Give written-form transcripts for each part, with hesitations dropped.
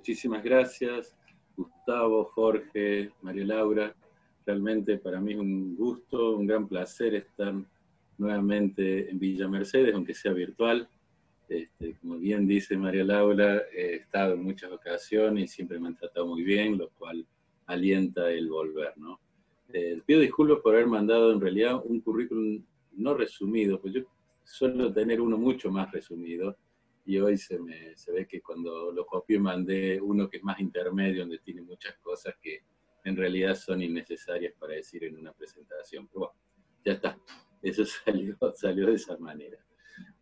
Muchísimas gracias, Gustavo, Jorge, María Laura. Realmente para mí es un gusto, un gran placer estar nuevamente en Villa Mercedes, aunque sea virtual. Como bien dice María Laura, he estado en muchas ocasiones y siempre me han tratado muy bien, lo cual alienta el volver, ¿no? Pido disculpas por haber mandado en realidad un currículum no resumido, pues yo suelo tener uno mucho más resumido, y hoy se ve que cuando lo copié mandé uno que es más intermedio, donde tiene muchas cosas que en realidad son innecesarias para decir en una presentación. Pero bueno, ya está, eso salió de esa manera.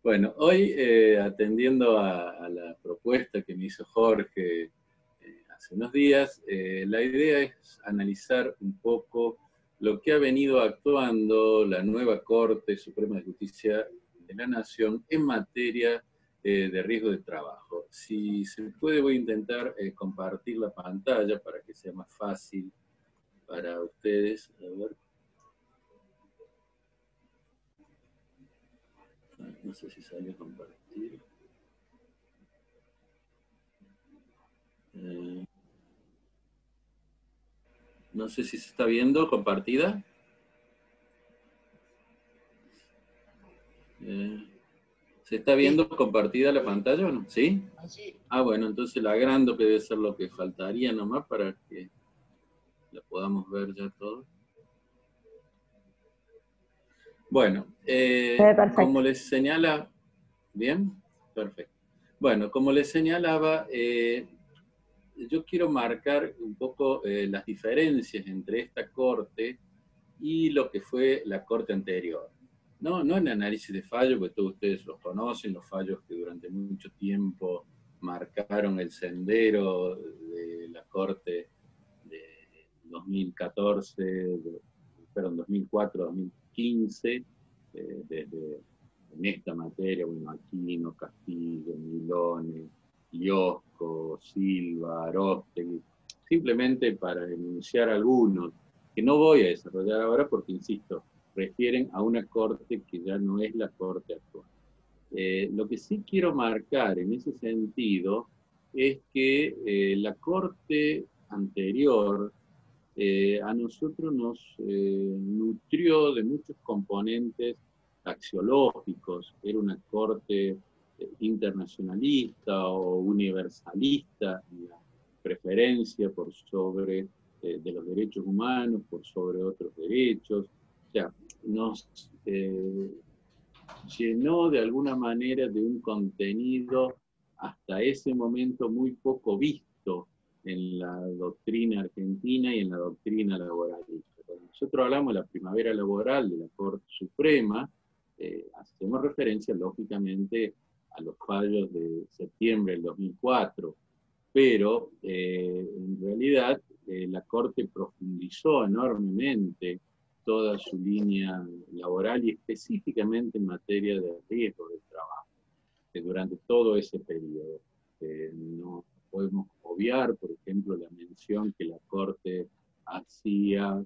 Bueno, hoy atendiendo a la propuesta que me hizo Jorge hace unos días, la idea es analizar un poco lo que ha venido actuando la nueva Corte Suprema de Justicia de la Nación en materia de riesgo de trabajo. Si se puede, voy a intentar compartir la pantalla para que sea más fácil para ustedes. A ver. No sé si sale a compartir. No sé si se está viendo compartida. ¿Se está viendo compartida la pantalla o no? ¿Sí? Sí. Ah, bueno, entonces la agrando, que debe ser lo que faltaría nomás para que la podamos ver ya todo. Bueno, como les señala... ¿Bien? Perfecto. Bueno, como les señalaba, yo quiero marcar un poco las diferencias entre esta Corte y lo que fue la Corte anterior. No en análisis de fallos, porque todos ustedes los conocen, los fallos que durante mucho tiempo marcaron el sendero de la Corte de 2014, perdón, 2004, 2015, desde en esta materia, bueno, Aquino, Castillo, Milone, Liosco, Silva, Aróstegui, simplemente para enunciar algunos, que no voy a desarrollar ahora porque, insisto, refieren a una corte que ya no es la corte actual. Lo que sí quiero marcar en ese sentido es que la corte anterior a nosotros nos nutrió de muchos componentes axiológicos. Era una corte internacionalista o universalista, en la preferencia por sobre de los derechos humanos, por sobre otros derechos. O sea, nos llenó de alguna manera de un contenido hasta ese momento muy poco visto en la doctrina argentina y en la doctrina laboralista. Cuando nosotros hablamos de la primavera laboral de la Corte Suprema, hacemos referencia lógicamente a los fallos de septiembre del 2004, pero en realidad la Corte profundizó enormemente toda su línea laboral y específicamente en materia de riesgo del trabajo, durante todo ese periodo. No podemos obviar, por ejemplo, la mención que la Corte hacía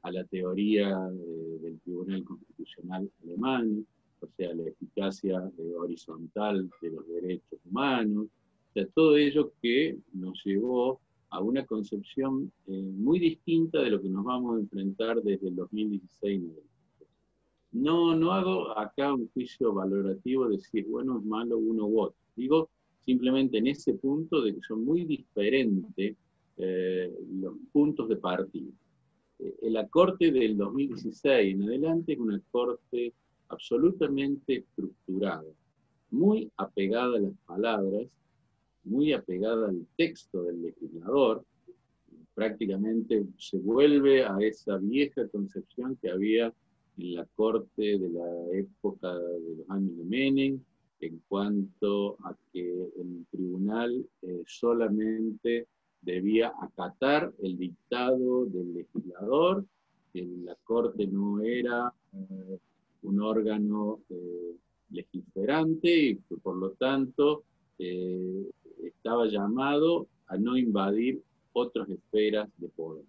a la teoría del Tribunal Constitucional alemán, o sea, la eficacia horizontal de los derechos humanos, o sea, todo ello que nos llevó a una concepción muy distinta de lo que nos vamos a enfrentar desde el 2016. No hago acá un juicio valorativo de si es bueno o es malo uno u otro. Digo simplemente en ese punto de que son muy diferentes los puntos de partida. La Corte del 2016 en adelante es una Corte absolutamente estructurada, muy apegada a las palabras, muy apegada al texto del legislador, prácticamente se vuelve a esa vieja concepción que había en la Corte de la época de los años de Menem, en cuanto a que el tribunal solamente debía acatar el dictado del legislador, que la Corte no era un órgano legislante y que por lo tanto estaba llamado a no invadir otras esferas de poder.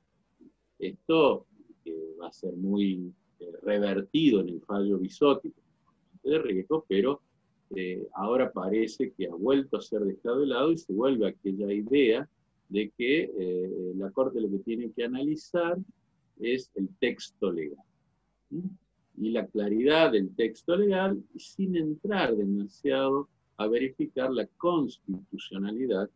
Esto va a ser muy revertido en el fallo Bisotti de riesgo, pero ahora parece que ha vuelto a ser dejado de lado y se vuelve a aquella idea de que la Corte lo que tiene que analizar es el texto legal. ¿Sí? Y la claridad del texto legal sin entrar demasiado a verificar la constitucionalidad,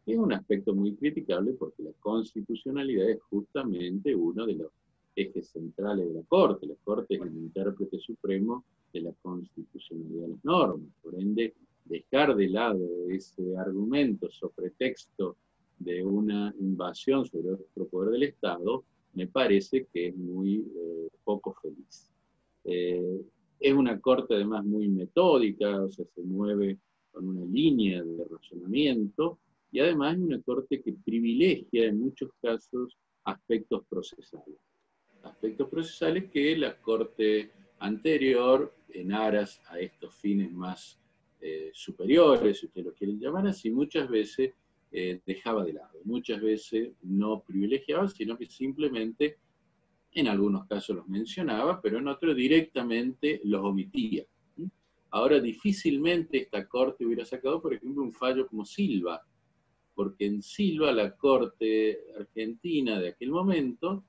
que es un aspecto muy criticable porque la constitucionalidad es justamente uno de los ejes centrales de la Corte. La Corte es el intérprete supremo de la constitucionalidad de las normas. Por ende, dejar de lado ese argumento sobre texto de una invasión sobre otro poder del Estado, me parece que es muy poco feliz. Es una Corte además muy metódica, o sea, se mueve con una línea de razonamiento, y además es una Corte que privilegia en muchos casos aspectos procesales. Aspectos procesales que la Corte anterior, en aras a estos fines más superiores, si ustedes lo quieren llamar así, muchas veces dejaba de lado. Muchas veces no privilegiaba, sino que simplemente en algunos casos los mencionaba, pero en otros directamente los omitía. Ahora difícilmente esta Corte hubiera sacado, por ejemplo, un fallo como Silva, porque en Silva la Corte argentina de aquel momento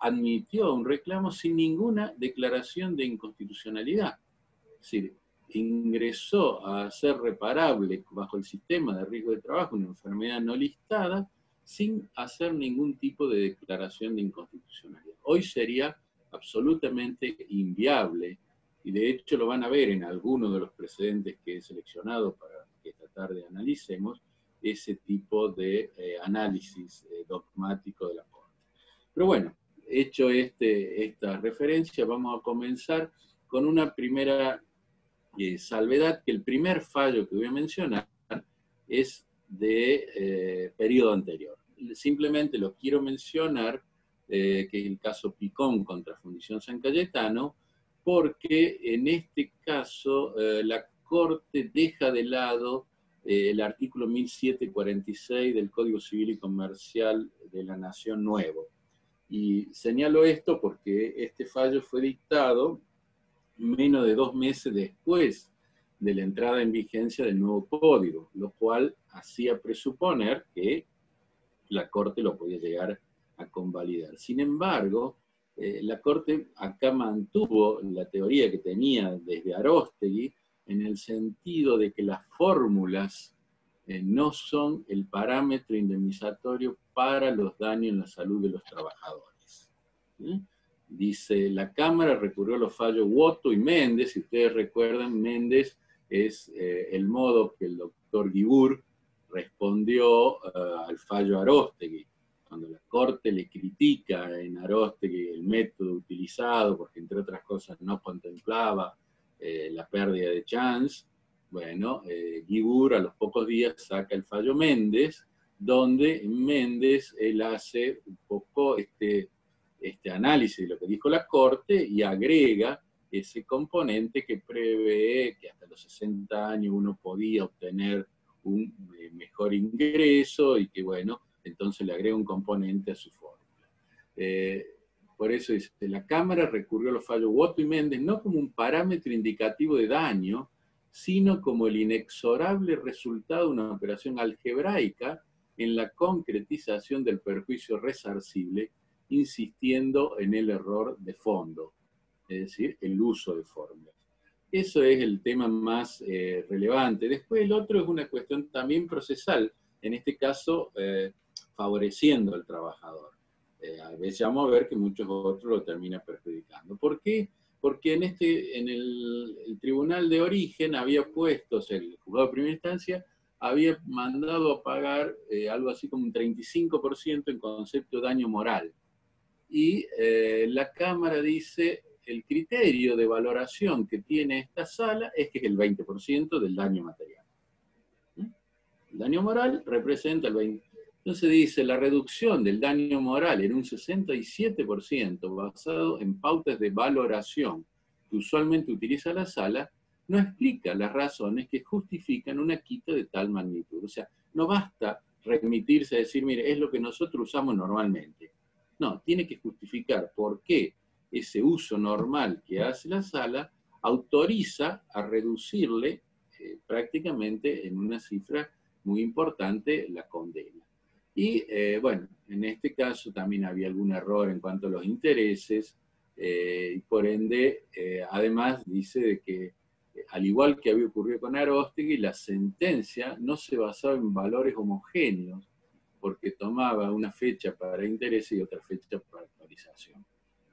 admitió un reclamo sin ninguna declaración de inconstitucionalidad. Es decir, ingresó a ser reparable bajo el sistema de riesgo de trabajo una enfermedad no listada sin hacer ningún tipo de declaración de inconstitucionalidad. Hoy sería absolutamente inviable, y de hecho lo van a ver en algunos de los precedentes que he seleccionado para que esta tarde analicemos, ese tipo de análisis dogmático de la Corte. Pero bueno, hecho esta referencia, vamos a comenzar con una primera salvedad, que el primer fallo que voy a mencionar es de periodo anterior. Simplemente lo quiero mencionar, que es el caso Picón contra Fundición San Cayetano, porque en este caso la Corte deja de lado el artículo 1746 del Código Civil y Comercial de la Nación Nuevo. Y señalo esto porque este fallo fue dictado menos de 2 meses después de la entrada en vigencia del nuevo código, lo cual hacía presuponer que la Corte lo podía llegar a convalidar. Sin embargo, la Corte acá mantuvo la teoría que tenía desde Aróstegui, en el sentido de que las fórmulas no son el parámetro indemnizatorio para los daños en la salud de los trabajadores. ¿Sí? Dice, la Cámara recurrió a los fallos Woto y Méndez. Si ustedes recuerdan, Méndez es el modo que el doctor Guibur respondió al fallo Aróstegui. Cuando la Corte le critica en Aróstegui el método utilizado, porque entre otras cosas no contemplaba la pérdida de chance, bueno, Guibur a los pocos días saca el fallo Méndez, donde Méndez él hace un poco este análisis de lo que dijo la Corte y agrega ese componente que prevé que hasta los 60 años uno podía obtener un mejor ingreso y que, bueno, entonces le agrega un componente a su fórmula. Por eso dice, la Cámara recurrió a los fallos Woto y Méndez no como un parámetro indicativo de daño, sino como el inexorable resultado de una operación algebraica en la concretización del perjuicio resarcible, insistiendo en el error de fondo, es decir, el uso de fórmulas. Eso es el tema más relevante. Después el otro es una cuestión también procesal, en este caso favoreciendo al trabajador. A veces vamos a ver que muchos otros lo terminan perjudicando. ¿Por qué? Porque en el tribunal de origen había puesto, o sea, el juzgado de primera instancia había mandado a pagar algo así como un 35% en concepto de daño moral. Y la Cámara dice, el criterio de valoración que tiene esta sala es que es el 20% del daño material. El daño moral representa el 20%. Entonces dice, la reducción del daño moral en un 67% basado en pautas de valoración que usualmente utiliza la sala, no explica las razones que justifican una quita de tal magnitud. O sea, no basta remitirse a decir, mire, es lo que nosotros usamos normalmente. No, tiene que justificar por qué ese uso normal que hace la sala autoriza a reducirle prácticamente en una cifra muy importante la condena. Y bueno, en este caso también había algún error en cuanto a los intereses, y por ende, además dice de que, al igual que había ocurrido con Aróstegui, la sentencia no se basaba en valores homogéneos, porque tomaba una fecha para intereses y otra fecha para actualización.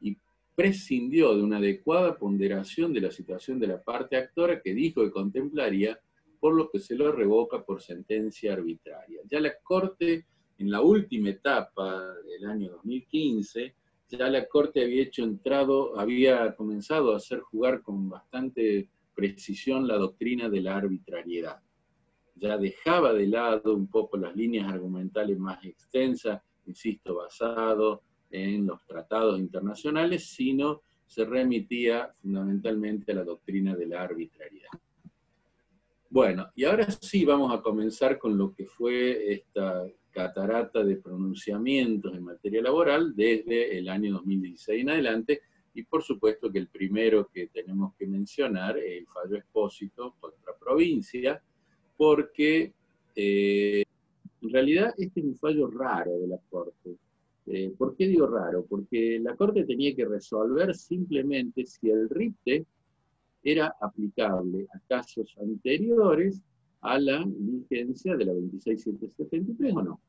Y prescindió de una adecuada ponderación de la situación de la parte actora que dijo que contemplaría, por lo que se lo revoca por sentencia arbitraria. Ya la Corte, en la última etapa del año 2015, ya la Corte había comenzado a hacer jugar con bastante precisión la doctrina de la arbitrariedad. Ya dejaba de lado un poco las líneas argumentales más extensas, insisto, basado en los tratados internacionales, sino se remitía fundamentalmente a la doctrina de la arbitrariedad. Bueno, y ahora sí vamos a comenzar con lo que fue esta catarata de pronunciamientos en materia laboral desde el año 2016 en adelante, y por supuesto que el primero que tenemos que mencionar es el fallo Expósito contra Provincia, porque en realidad este es un fallo raro de la Corte. ¿Por qué digo raro? Porque la Corte tenía que resolver simplemente si el RIPTE era aplicable a casos anteriores a la vigencia de la 26773 o no.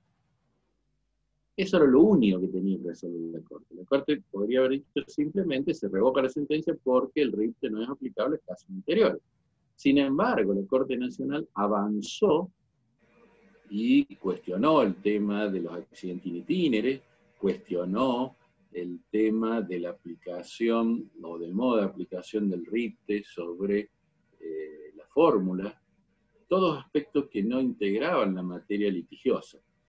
Eso era lo único que tenía que resolver la Corte. La Corte podría haber dicho simplemente se revoca la sentencia porque el RIPTE no es aplicable a casos anteriores. Sin embargo, la Corte Nacional avanzó y cuestionó el tema de los accidentes in itinere, cuestionó el tema de la aplicación o del modo de aplicación del RIPTE sobre la fórmula, todos aspectos que no integraban la materia litigiosa.